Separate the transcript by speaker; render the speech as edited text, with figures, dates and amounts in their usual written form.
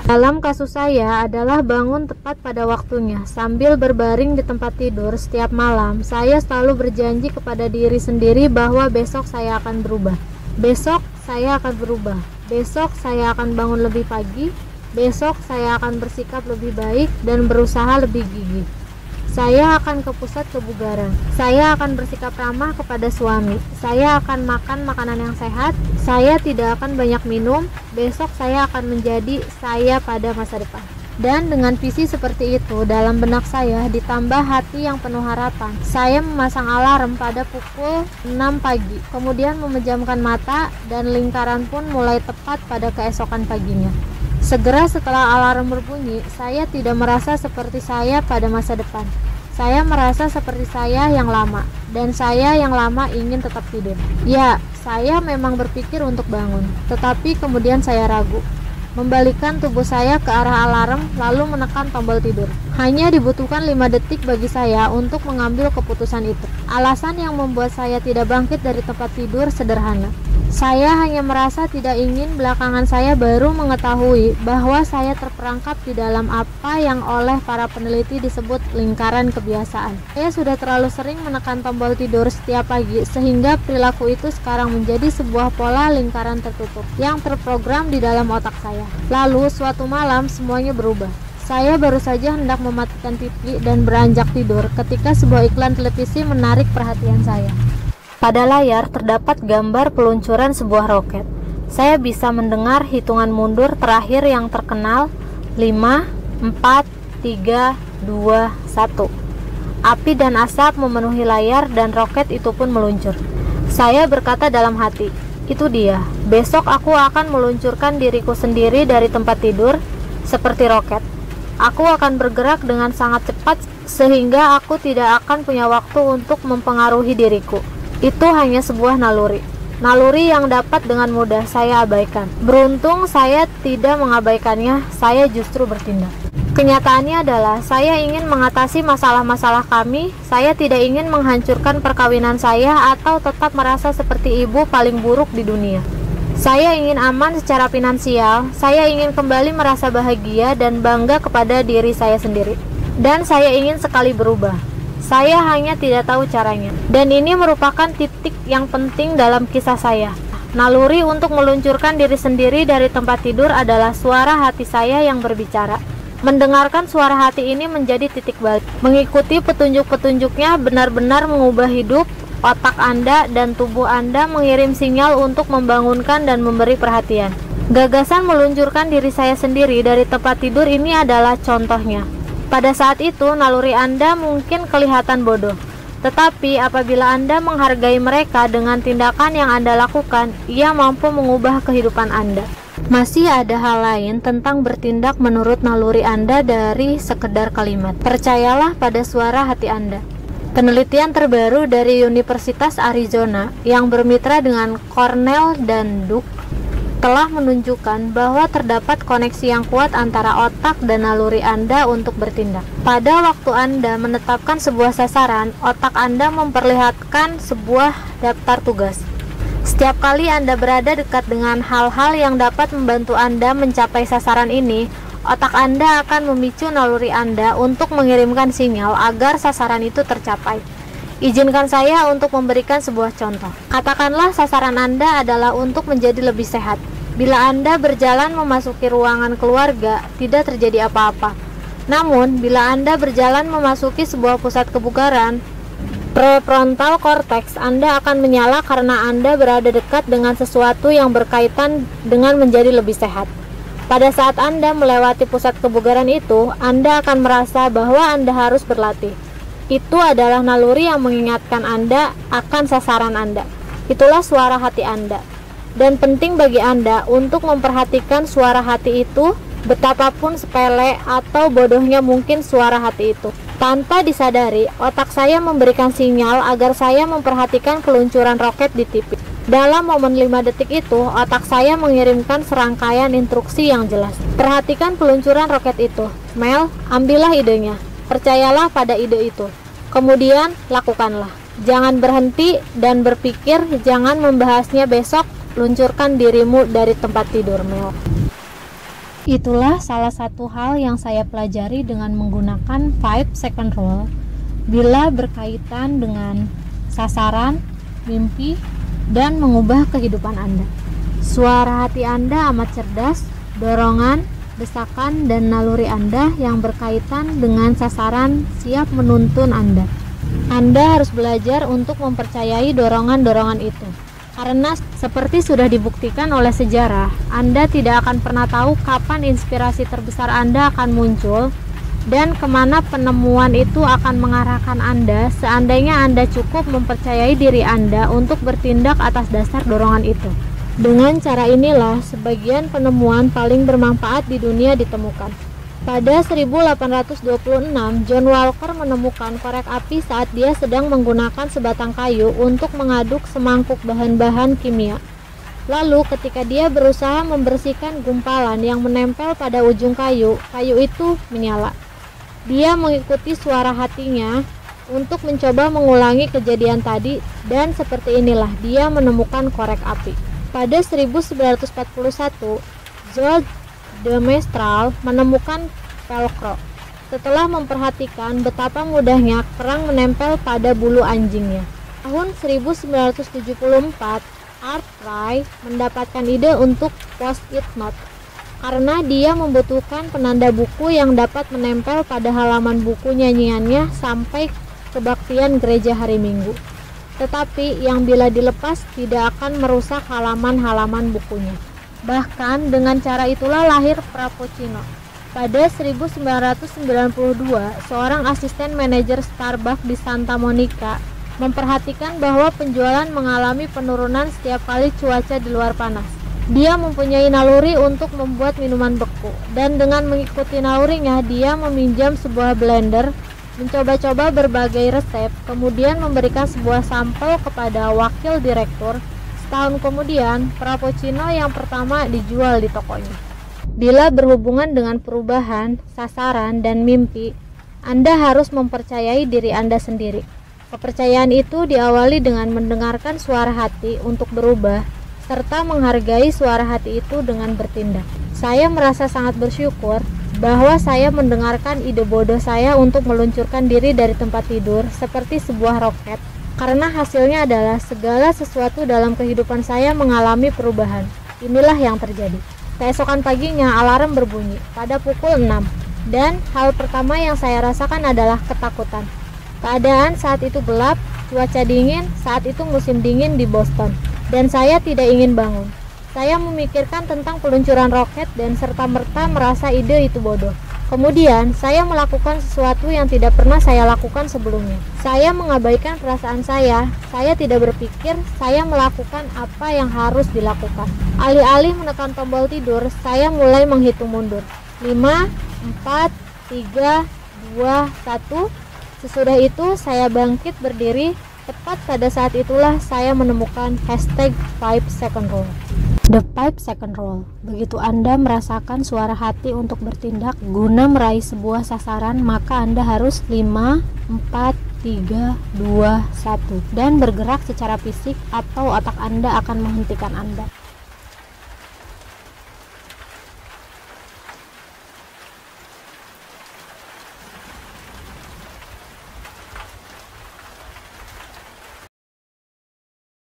Speaker 1: Dalam kasus saya adalah bangun tepat pada waktunya. Sambil berbaring di tempat tidur setiap malam, saya selalu berjanji kepada diri sendiri bahwa besok saya akan berubah. Besok saya akan berubah. Besok saya akan bangun lebih pagi. Besok saya akan bersikap lebih baik dan berusaha lebih gigih. Saya akan ke pusat kebugaran. Saya akan bersikap ramah kepada suami. Saya akan makan makanan yang sehat. Saya tidak akan banyak minum. Besok saya akan menjadi saya pada masa depan. Dan dengan visi seperti itu dalam benak saya, ditambah hati yang penuh harapan, saya memasang alarm pada pukul 6 pagi. Kemudian memejamkan mata dan lingkaran pun mulai tepat pada keesokan paginya. Segera setelah alarm berbunyi, saya tidak merasa seperti saya pada masa depan. Saya merasa seperti saya yang lama, dan saya yang lama ingin tetap tidur. Ya, saya memang berpikir untuk bangun, tetapi kemudian saya ragu. Membalikkan tubuh saya ke arah alarm, lalu menekan tombol tidur. Hanya dibutuhkan 5 detik bagi saya untuk mengambil keputusan itu. Alasan yang membuat saya tidak bangkit dari tempat tidur sederhana. Saya hanya merasa tidak ingin belakangan saya baru mengetahui bahwa saya terperangkap di dalam apa yang oleh para peneliti disebut lingkaran kebiasaan. Saya sudah terlalu sering menekan tombol tidur setiap pagi sehingga perilaku itu sekarang menjadi sebuah pola lingkaran tertutup yang terprogram di dalam otak saya. Lalu suatu malam semuanya berubah. Saya baru saja hendak mematikan TV dan beranjak tidur ketika sebuah iklan televisi menarik perhatian saya. Pada layar terdapat gambar peluncuran sebuah roket. Saya bisa mendengar hitungan mundur terakhir yang terkenal, 5, 4, 3, 2, 1. Api dan asap memenuhi layar dan roket itu pun meluncur. Saya berkata dalam hati, itu dia, besok aku akan meluncurkan diriku sendiri dari tempat tidur seperti roket. Aku akan bergerak dengan sangat cepat sehingga aku tidak akan punya waktu untuk mempengaruhi diriku. Itu hanya sebuah naluri yang dapat dengan mudah saya abaikan. Beruntung saya tidak mengabaikannya, saya justru bertindak. Kenyataannya adalah saya ingin mengatasi masalah-masalah kami. Saya tidak ingin menghancurkan perkawinan saya atau tetap merasa seperti ibu paling buruk di dunia. Saya ingin aman secara finansial. Saya ingin kembali merasa bahagia dan bangga kepada diri saya sendiri. Dan saya ingin sekali berubah. Saya hanya tidak tahu caranya. Dan ini merupakan titik yang penting dalam kisah saya. Naluri untuk meluncurkan diri sendiri dari tempat tidur adalah suara hati saya yang berbicara. Mendengarkan suara hati ini menjadi titik balik. Mengikuti petunjuk-petunjuknya benar-benar mengubah hidup. Otak Anda dan tubuh Anda mengirim sinyal untuk membangunkan dan memberi perhatian. Gagasan meluncurkan diri saya sendiri dari tempat tidur ini adalah contohnya. Pada saat itu, naluri Anda mungkin kelihatan bodoh. Tetapi apabila Anda menghargai mereka dengan tindakan yang Anda lakukan, ia mampu mengubah kehidupan Anda. Masih ada hal lain tentang bertindak menurut naluri Anda dari sekedar kalimat. Percayalah pada suara hati Anda. Penelitian terbaru dari Universitas Arizona yang bermitra dengan Cornell dan Duke telah menunjukkan bahwa terdapat koneksi yang kuat antara otak dan naluri Anda untuk bertindak. Pada waktu Anda menetapkan sebuah sasaran, otak Anda memperlihatkan sebuah daftar tugas. Setiap kali Anda berada dekat dengan hal-hal yang dapat membantu Anda mencapai sasaran ini, otak Anda akan memicu naluri Anda untuk mengirimkan sinyal agar sasaran itu tercapai. Izinkan saya untuk memberikan sebuah contoh. Katakanlah sasaran Anda adalah untuk menjadi lebih sehat. Bila Anda berjalan memasuki ruangan keluarga, tidak terjadi apa-apa. Namun, bila Anda berjalan memasuki sebuah pusat kebugaran, prefrontal cortex Anda akan menyala karena Anda berada dekat dengan sesuatu yang berkaitan dengan menjadi lebih sehat. Pada saat Anda melewati pusat kebugaran itu, Anda akan merasa bahwa Anda harus berlatih. Itu adalah naluri yang mengingatkan Anda akan sasaran Anda. Itulah suara hati Anda. Dan penting bagi Anda untuk memperhatikan suara hati itu, betapapun sepele atau bodohnya mungkin suara hati itu. Tanpa disadari, otak saya memberikan sinyal agar saya memperhatikan peluncuran roket di TV. Dalam momen 5 detik itu, otak saya mengirimkan serangkaian instruksi yang jelas. Perhatikan peluncuran roket itu. Mel, ambillah idenya. Percayalah pada ide itu. Kemudian, lakukanlah. Jangan berhenti dan berpikir, jangan membahasnya besok. Luncurkan dirimu dari tempat tidur, Mel. Itulah salah satu hal yang saya pelajari dengan menggunakan 5 second rule bila berkaitan dengan sasaran, mimpi, dan mengubah kehidupan Anda. Suara hati Anda amat cerdas, dorongan, desakan, dan naluri Anda yang berkaitan dengan sasaran siap menuntun Anda. Anda harus belajar untuk mempercayai dorongan-dorongan itu. Karena seperti sudah dibuktikan oleh sejarah, Anda tidak akan pernah tahu kapan inspirasi terbesar Anda akan muncul dan kemana penemuan itu akan mengarahkan Anda seandainya Anda cukup mempercayai diri Anda untuk bertindak atas dasar dorongan itu. Dengan cara inilah, sebagian penemuan paling bermanfaat di dunia ditemukan. Pada 1826, John Walker menemukan korek api saat dia sedang menggunakan sebatang kayu untuk mengaduk semangkuk bahan-bahan kimia. Lalu ketika dia berusaha membersihkan gumpalan yang menempel pada ujung kayu, kayu itu menyala. Dia mengikuti suara hatinya untuk mencoba mengulangi kejadian tadi dan seperti inilah dia menemukan korek api. Pada 1941, George de Mestral menemukan velcro. Setelah memperhatikan betapa mudahnya kerang menempel pada bulu anjingnya. Tahun 1974, Art Fry mendapatkan ide untuk post-it note karena dia membutuhkan penanda buku yang dapat menempel pada halaman buku nyanyiannya sampai kebaktian gereja hari Minggu. Tetapi yang bila dilepas tidak akan merusak halaman-halaman bukunya. Bahkan dengan cara itulah lahir Frappuccino. Pada 1992, seorang asisten manajer Starbucks di Santa Monica memperhatikan bahwa penjualan mengalami penurunan setiap kali cuaca di luar panas. Dia mempunyai naluri untuk membuat minuman beku, dan dengan mengikuti nalurinya, dia meminjam sebuah blender, mencoba-coba berbagai resep, kemudian memberikan sebuah sampel kepada wakil direktur. Setahun kemudian, Frappuccino yang pertama dijual di tokonya. Bila berhubungan dengan perubahan, sasaran, dan mimpi, Anda harus mempercayai diri Anda sendiri. Kepercayaan itu diawali dengan mendengarkan suara hati untuk berubah, serta menghargai suara hati itu dengan bertindak. Saya merasa sangat bersyukur bahwa saya mendengarkan ide bodoh saya untuk meluncurkan diri dari tempat tidur seperti sebuah roket, karena hasilnya adalah segala sesuatu dalam kehidupan saya mengalami perubahan. Inilah yang terjadi. Keesokan paginya alarm berbunyi pada pukul 6, dan hal pertama yang saya rasakan adalah ketakutan. Keadaan saat itu gelap, cuaca dingin, saat itu musim dingin di Boston, dan saya tidak ingin bangun. Saya memikirkan tentang peluncuran roket dan serta-merta merasa ide itu bodoh. Kemudian, saya melakukan sesuatu yang tidak pernah saya lakukan sebelumnya. Saya mengabaikan perasaan saya tidak berpikir, saya melakukan apa yang harus dilakukan. Alih-alih menekan tombol tidur, saya mulai menghitung mundur. 5, 4, 3, 2, 1. Sesudah itu, saya bangkit berdiri. Tepat pada saat itulah saya menemukan hashtag 5 second rule. The 5 second rule. Begitu Anda merasakan suara hati untuk bertindak guna meraih sebuah sasaran, maka Anda harus 5, 4, 3, 2, 1 dan bergerak secara fisik atau otak Anda akan menghentikan Anda.